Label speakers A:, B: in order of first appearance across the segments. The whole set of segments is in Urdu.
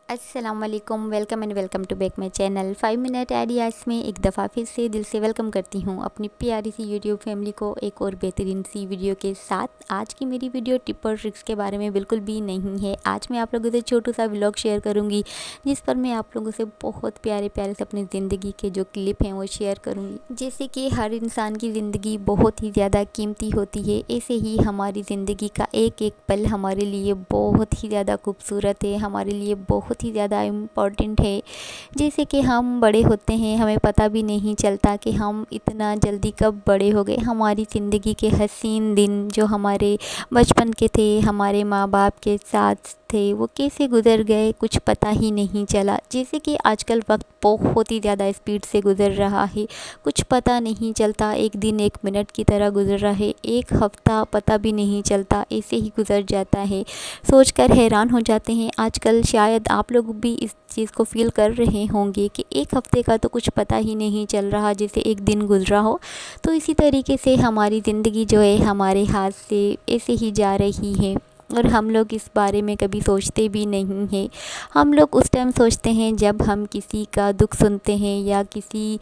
A: السلام علیکم، welcome and welcome to back my channel 5 minute ideas میں ایک دفعہ پھر سے دل سے ویلکم کرتی ہوں اپنی پیاری سی یوٹیوب فیملی کو ایک اور بہترین سی ویڈیو کے ساتھ۔ آج کی میری ویڈیو ٹپ اور ٹرکس کے بارے میں بالکل بھی نہیں ہے۔ آج میں آپ لوگوں سے چھوٹا سا ولاگ شیئر کروں گی جس پر میں آپ لوگوں سے بہت پیارے پیارے سے اپنی زندگی کے جو کلپ ہیں وہ شیئر کروں گی۔ جیسے کہ ہر انسان کی زندگی بہت ہی زیادہ قیمتی ہوتی ہے، ایسے ہی ہماری زندگی کا ایک ایک پل ہمارے لیے بہت ہی زیادہ خوبصورت ہے، ہمارے لیے بہت ہی زیادہ امپورٹنٹ ہے۔ جیسے کہ ہم بڑے ہوتے ہیں، ہمیں پتہ بھی نہیں چلتا کہ ہم اتنا جلدی کب بڑے ہو گئے۔ ہماری زندگی کے حسین دن جو ہمارے بچپن کے تھے، ہمارے ماں باپ کے ساتھ تھے، وہ کیسے گزر گئے کچھ پتہ ہی نہیں چلا۔ جیسے کہ آج کل وقت بہت ہی زیادہ اسپیڈ سے گزر رہا ہے، کچھ پتہ نہیں چلتا، ایک دن ایک منٹ کی طرح گزر رہا ہے، ایک ہفتہ پتہ بھی نہیں چلتا، ایسے ہی گزر جاتا ہے۔ سوچ کر حیران ہو جاتے ہیں۔ آج کل شاید آپ لوگ بھی اس چیز کو فیل کر رہے ہوں گے کہ ایک ہفتے کا تو کچھ پتہ ہی نہیں چل رہا، جیسے ایک دن گزرا ہو۔ تو اسی طریقے سے ہماری زندگی جو ہے ہمارے ہاتھ سے ایسے ہی جا رہی ہے اور ہم لوگ اس بارے میں کبھی سوچتے بھی نہیں ہیں۔ ہم لوگ اس ٹائم سوچتے ہیں جب ہم کسی کا دکھ سنتے ہیں یا کسی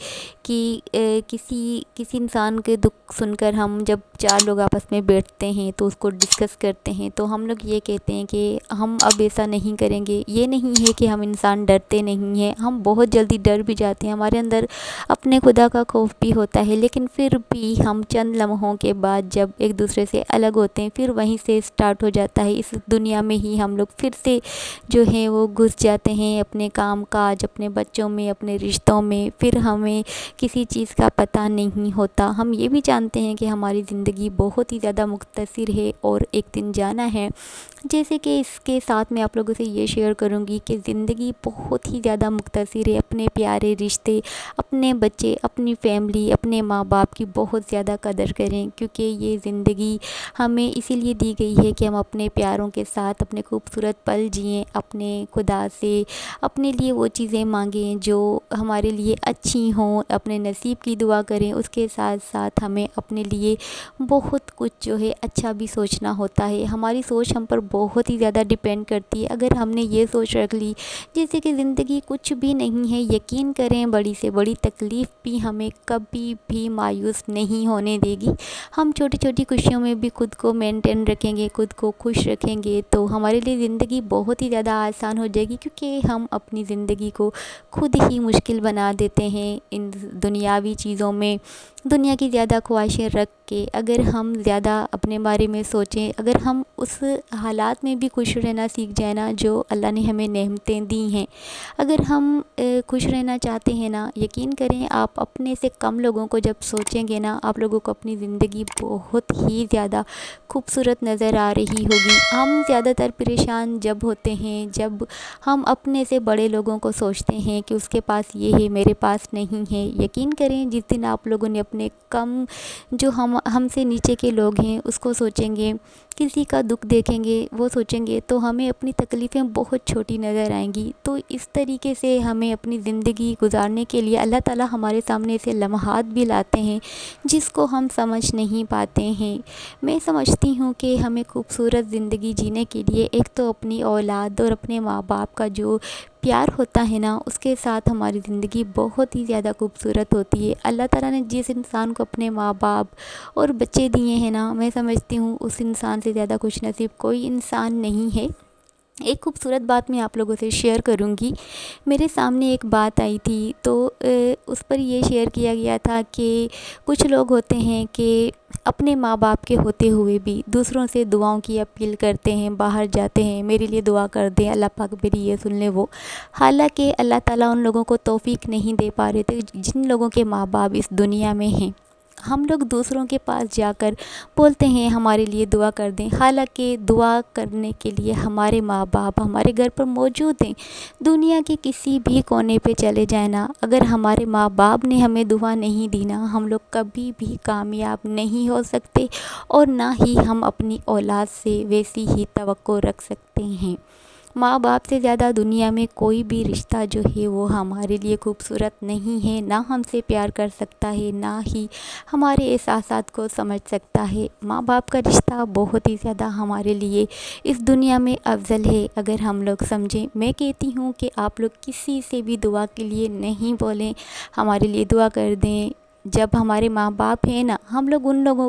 A: انسان کے دکھ سن کر ہم جب چار لوگ آپس میں بیٹھتے ہیں تو اس کو ڈسکس کرتے ہیں تو ہم لوگ یہ کہتے ہیں کہ ہم اب ایسا نہیں کریں گے۔ یہ نہیں ہے کہ ہم انسان ڈرتے نہیں ہیں، ہم بہت جلدی ڈر بھی جاتے ہیں، ہمارے اندر اپنے خدا کا خوف بھی ہوتا ہے، لیکن پھر بھی ہم چند لمحوں کے بعد جب ایک دوسرے سے الگ ہوتے ہیں پھر وہیں سے سٹارٹ ہو جاتا ہے۔ اس دنیا میں ہی ہم لوگ پھر سے جو ہے وہ گھس جاتے ہیں اپنے کام کاج، اپنے بچوں میں، اپنے رشتوں میں، پھر ہمیں کسی چیز کا پتہ نہیں ہوتا۔ ہم یہ بھی جانتے ہیں کہ ہماری زندگی بہت ہی زیادہ مختصر ہے اور ایک دن جانا ہے۔ جیسے کہ اس کے ساتھ میں آپ لوگوں سے یہ شیئر کروں گی کہ زندگی بہت ہی زیادہ مختصر ہے، اپنے پیارے رشتے، اپنے بچے، اپنی فیملی، اپنے ماں باپ کی بہت زیادہ قدر کریں، کیونکہ یہ زندگی ہمیں اسی لیے دی گئی ہے کہ ہم اپنے پیاروں کے ساتھ اپنے خوبصورت پل جئیں، اپنے خدا سے اپنے لیے وہ چیزیں مانگیں جو ہمارے لیے اچھی ہوں، اپنے نصیب کی دعا کریں۔ اس کے ساتھ ساتھ ہمیں اپنے لیے بہت کچھ جو ہے اچھا بھی سوچنا ہوتا ہے۔ ہماری سوچ ہم پر بہت ہی زیادہ ڈیپینڈ کرتی ہے۔ اگر ہم نے یہ سوچ رکھ لی جیسے کہ زندگی کچھ بھی نہیں ہے، یقین کریں بڑی سے بڑی تکلیف بھی ہمیں کبھی بھی مایوس نہیں ہونے دے گی۔ ہم چھوٹی چھوٹی خوشیوں میں بھی خود کو مینٹین رکھیں گے، خود کو خوش رکھیں گے تو ہمارے لیے زندگی بہت ہی زیادہ آسان ہو جائے گی، کیونکہ ہم اپنی زندگی کو خود ہی مشکل بنا دیتے ہیں ان دنیاوی چیزوں میں، دنیا کی زیادہ خواہشیں رکھ کے۔ اگر ہم زیادہ اپنے بارے میں سوچیں، اگر ہم اس حالات میں بھی خوش رہنا سیکھ جائیں نا جو اللہ نے ہمیں نعمتیں دی ہیں، اگر ہم خوش رہنا چاہتے ہیں نا، یقین کریں آپ اپنے سے کم لوگوں کو جب سوچیں گے نا، آپ لوگوں کو اپنی زندگی بہت ہی زیادہ خوبصورت نظر آ رہی ہوگی۔ ہم زیادہ تر پریشان جب ہوتے ہیں جب ہم اپنے سے بڑے لوگوں کو سوچتے ہیں کہ اس کے پاس یہ ہے میرے پاس نہیں ہے۔ یقین کریں جس دن آپ لوگوں نے اپنے کم جو ہم سے نیچے کے لوگ ہیں اس کو سوچیں گے، کسی کا دکھ دیکھیں گے، وہ سوچیں گے تو ہمیں اپنی تکلیفیں بہت چھوٹی نظر آئیں گی۔ تو اس طریقے سے ہمیں اپنی زندگی گزارنے کے لیے اللہ تعالیٰ ہمارے سامنے ایسے لمحات بھی لاتے ہیں جس کو ہم سمجھ نہیں پاتے ہیں۔ میں سمجھتی ہوں کہ ہمیں خوبصورت زندگی جینے کے لیے ایک تو اپنی اولاد اور اپنے ماں باپ کا جو پیار ہوتا ہے نا، اس کے ساتھ ہماری زندگی بہت ہی زیادہ خوبصورت ہوتی ہے۔ اللہ تعالیٰ نے جس انسان کو اپنے ماں باپ اور بچے دیے ہیں نا، میں سمجھتی ہوں اس انسان سے زیادہ خوش نصیب کوئی انسان نہیں ہے۔ ایک خوبصورت بات میں آپ لوگوں سے شیئر کروں گی۔ میرے سامنے ایک بات آئی تھی تو اس پر یہ شیئر کیا گیا تھا کہ کچھ لوگ ہوتے ہیں کہ اپنے ماں باپ کے ہوتے ہوئے بھی دوسروں سے دعاؤں کی اپیل کرتے ہیں، باہر جاتے ہیں میرے لیے دعا کر دیں، اللہ پاک میری یہ سن لے وہ، حالانکہ اللہ تعالیٰ ان لوگوں کو توفیق نہیں دے پا رہے تھے جن لوگوں کے ماں باپ اس دنیا میں ہیں۔ ہم لوگ دوسروں کے پاس جا کر بولتے ہیں ہمارے لیے دعا کر دیں، حالانکہ دعا کرنے کے لیے ہمارے ماں باپ ہمارے گھر پر موجود ہیں۔ دنیا کے کسی بھی کونے پہ چلے جائیں نا، اگر ہمارے ماں باپ نے ہمیں دعا نہیں دی نا، ہم لوگ کبھی بھی کامیاب نہیں ہو سکتے اور نہ ہی ہم اپنی اولاد سے ویسی ہی توقع رکھ سکتے ہیں۔ ماں باپ سے زیادہ دنیا میں کوئی بھی رشتہ جو ہے وہ ہمارے لیے خوبصورت نہیں ہے، نہ ہم سے پیار کر سکتا ہے، نہ ہی ہمارے احساسات کو سمجھ سکتا ہے۔ ماں باپ کا رشتہ بہت ہی زیادہ ہمارے لیے اس دنیا میں افضل ہے اگر ہم لوگ سمجھیں۔ میں کہتی ہوں کہ آپ لوگ کسی سے بھی دعا کے لیے نہیں بولیں، ہمارے لیے دعا کر دیں۔ جب ہمارے ماں باپ ہیں نا، ہم لوگ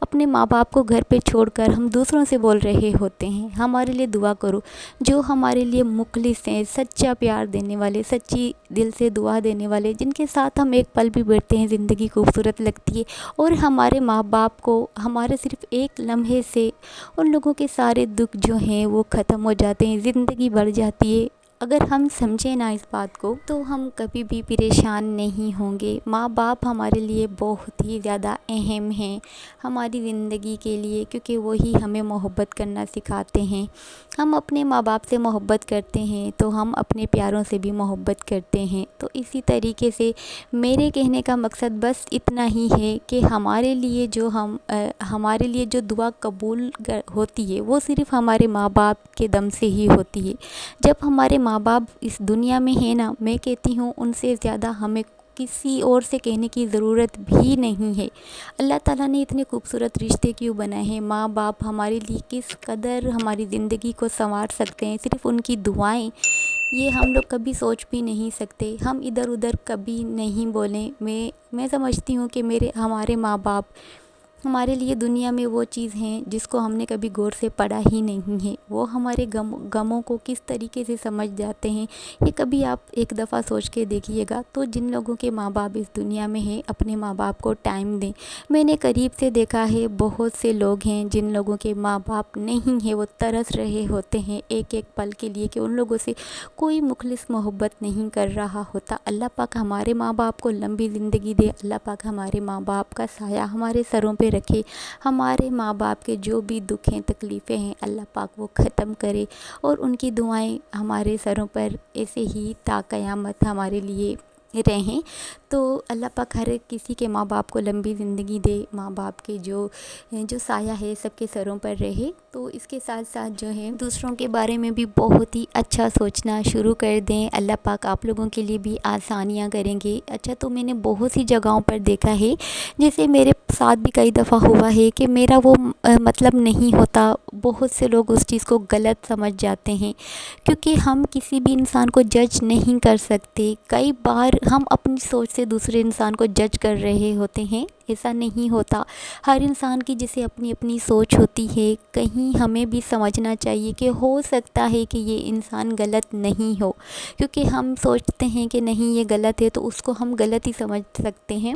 A: اپنے ماں باپ کو گھر پہ چھوڑ کر ہم دوسروں سے بول رہے ہوتے ہیں ہمارے لیے دعا کرو۔ جو ہمارے لیے مخلص ہیں، سچا پیار دینے والے، سچی دل سے دعا دینے والے، جن کے ساتھ ہم ایک پل بھی بیٹھتے ہیں زندگی خوبصورت لگتی ہے۔ اور ہمارے ماں باپ کو ہمارے صرف ایک لمحے سے ان لوگوں کے سارے دکھ جو ہیں وہ ختم ہو جاتے ہیں، زندگی بڑھ جاتی ہے۔ اگر ہم سمجھیں نا اس بات کو تو ہم کبھی بھی پریشان نہیں ہوں گے۔ ماں باپ ہمارے لیے بہت ہی زیادہ اہم ہیں ہماری زندگی کے لیے، کیونکہ وہی ہمیں محبت کرنا سکھاتے ہیں۔ ہم اپنے ماں باپ سے محبت کرتے ہیں تو ہم اپنے پیاروں سے بھی محبت کرتے ہیں۔ تو اسی طریقے سے میرے کہنے کا مقصد بس اتنا ہی ہے کہ ہمارے لیے جو دعا قبول ہوتی ہے وہ صرف ہمارے ماں باپ کے دم سے ہی ہوتی ہے۔ جب ہمارے ماں باپ اس دنیا میں ہیں نا، میں کہتی ہوں ان سے زیادہ ہمیں کسی اور سے کہنے کی ضرورت بھی نہیں ہے۔ اللہ تعالیٰ نے اتنے خوبصورت رشتے کیوں بنائے ہیں؟ ماں باپ ہمارے لیے کس قدر ہماری زندگی کو سنوار سکتے ہیں، صرف ان کی دعائیں، یہ ہم لوگ کبھی سوچ بھی نہیں سکتے۔ ہم ادھر ادھر کبھی نہیں بولیں۔ میں سمجھتی ہوں کہ ہمارے ماں باپ ہمارے لیے دنیا میں وہ چیز ہیں جس کو ہم نے کبھی غور سے پڑھا ہی نہیں ہے۔ وہ ہمارے غموں کو کس طریقے سے سمجھ جاتے ہیں، یہ کبھی آپ ایک دفعہ سوچ کے دیکھیے گا۔ تو جن لوگوں کے ماں باپ اس دنیا میں ہیں، اپنے ماں باپ کو ٹائم دیں۔ میں نے قریب سے دیکھا ہے بہت سے لوگ ہیں جن لوگوں کے ماں باپ نہیں ہیں، وہ ترس رہے ہوتے ہیں ایک ایک پل کے لیے کہ ان لوگوں سے کوئی مخلص محبت نہیں کر رہا ہوتا۔ اللہ پاک ہمارے ماں باپ کو لمبی زندگی دے، اللہ پاک ہمارے ماں باپ کا سایہ ہمارے سروں پہ رکھے، ہمارے ماں باپ کے جو بھی دکھ ہیں، تکلیفیں ہیں، اللہ پاک وہ ختم کرے، اور ان کی دعائیں ہمارے سروں پر ایسے ہی تا قیامت ہمارے لیے رہیں۔ تو اللہ پاک ہر کسی کے ماں باپ کو لمبی زندگی دے، ماں باپ کے جو سایہ ہے سب کے سروں پر رہے۔ تو اس کے ساتھ ساتھ جو ہے دوسروں کے بارے میں بھی بہت ہی اچھا سوچنا شروع کر دیں، اللہ پاک آپ لوگوں کے لیے بھی آسانیاں کریں گے۔ اچھا، تو میں نے بہت سی جگہوں پر دیکھا ہے، جیسے میرے ساتھ بھی کئی دفعہ ہوا ہے کہ میرا وہ مطلب نہیں ہوتا، بہت سے لوگ اس چیز کو غلط سمجھ جاتے ہیں، کیونکہ ہم کسی بھی انسان کو جج نہیں کر سکتے۔ کئی بار ہم اپنی سوچ سے دوسرے انسان کو جج کر رہے ہوتے ہیں، ایسا نہیں ہوتا۔ ہر انسان کی جیسے اپنی اپنی سوچ ہوتی ہے، کہیں ہمیں بھی سمجھنا چاہیے کہ ہو سکتا ہے کہ یہ انسان غلط نہیں ہو، کیونکہ ہم سوچتے ہیں کہ نہیں یہ غلط ہے تو اس کو ہم غلط ہی سمجھ سکتے ہیں۔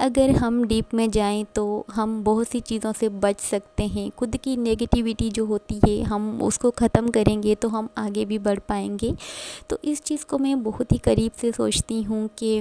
A: اگر ہم ڈیپ میں جائیں تو ہم بہت سی چیزوں سے بچ سکتے ہیں۔ خود کی نیگیٹیوٹی جو ہوتی ہے ہم اس کو ختم کریں گے تو ہم آگے بھی بڑھ پائیں گے۔ تو اس چیز کو میں بہت ہی قریب سے سوچتی ہوں کہ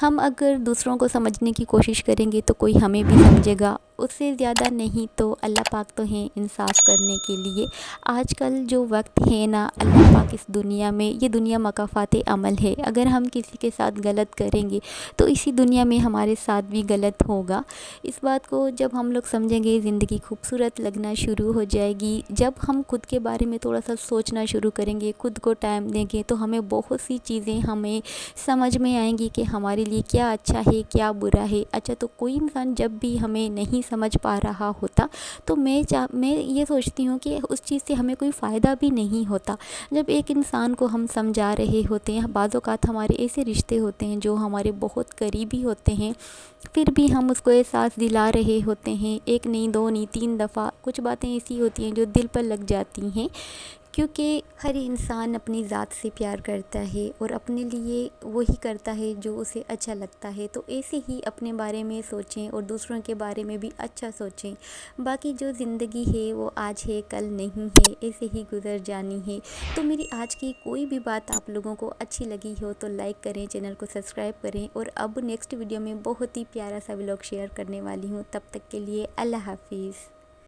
A: ہم اگر دوسروں کو سمجھنے کی کوشش کریں گے تو کوئی ہمیں بھی سمجھے گا، اس سے زیادہ نہیں تو اللہ پاک تو ہیں انصاف کرنے کے لیے۔ آج کل جو وقت ہے نا، اللہ پاک اس دنیا میں، یہ دنیا مکافات عمل ہے، اگر ہم کسی کے ساتھ غلط کریں گے تو اسی دنیا میں ہمارے ساتھ بھی غلط ہوگا۔ اس بات کو جب ہم لوگ سمجھیں گے، زندگی خوبصورت لگنا شروع ہو جائے گی۔ جب ہم خود کے بارے میں تھوڑا سا سوچنا شروع کریں گے، خود کو ٹائم دیں گے تو ہمیں بہت سی چیزیں ہمیں سمجھ میں آئیں گی کہ ہمارے لیے کیا اچھا ہے کیا برا ہے۔ اچھا، تو کوئی انسان جب بھی ہمیں نہیں سمجھ پا رہا ہوتا تو میں یہ سوچتی ہوں کہ اس چیز سے ہمیں کوئی فائدہ بھی نہیں ہوتا۔ جب ایک انسان کو ہم سمجھا رہے ہوتے ہیں، بعض اوقات ہمارے ایسے رشتے ہوتے ہیں جو ہمارے بہت قریبی ہوتے ہیں، پھر بھی ہم اس کو احساس دلا رہے ہوتے ہیں، ایک نہیں، دو نہیں، 3 دفعہ۔ کچھ باتیں ایسی ہوتی ہیں جو دل پر لگ جاتی ہیں، کیونکہ ہر انسان اپنی ذات سے پیار کرتا ہے اور اپنے لیے وہی کرتا ہے جو اسے اچھا لگتا ہے۔ تو ایسے ہی اپنے بارے میں سوچیں اور دوسروں کے بارے میں بھی اچھا سوچیں۔ باقی جو زندگی ہے وہ آج ہے کل نہیں ہے، ایسے ہی گزر جانی ہے۔ تو میری آج کی کوئی بھی بات آپ لوگوں کو اچھی لگی ہو تو لائک کریں، چینل کو سبسکرائب کریں، اور اب نیکسٹ ویڈیو میں بہت ہی پیارا سا ولاگ شیئر کرنے والی ہوں۔ تب تک کے لیے اللہ حافظ۔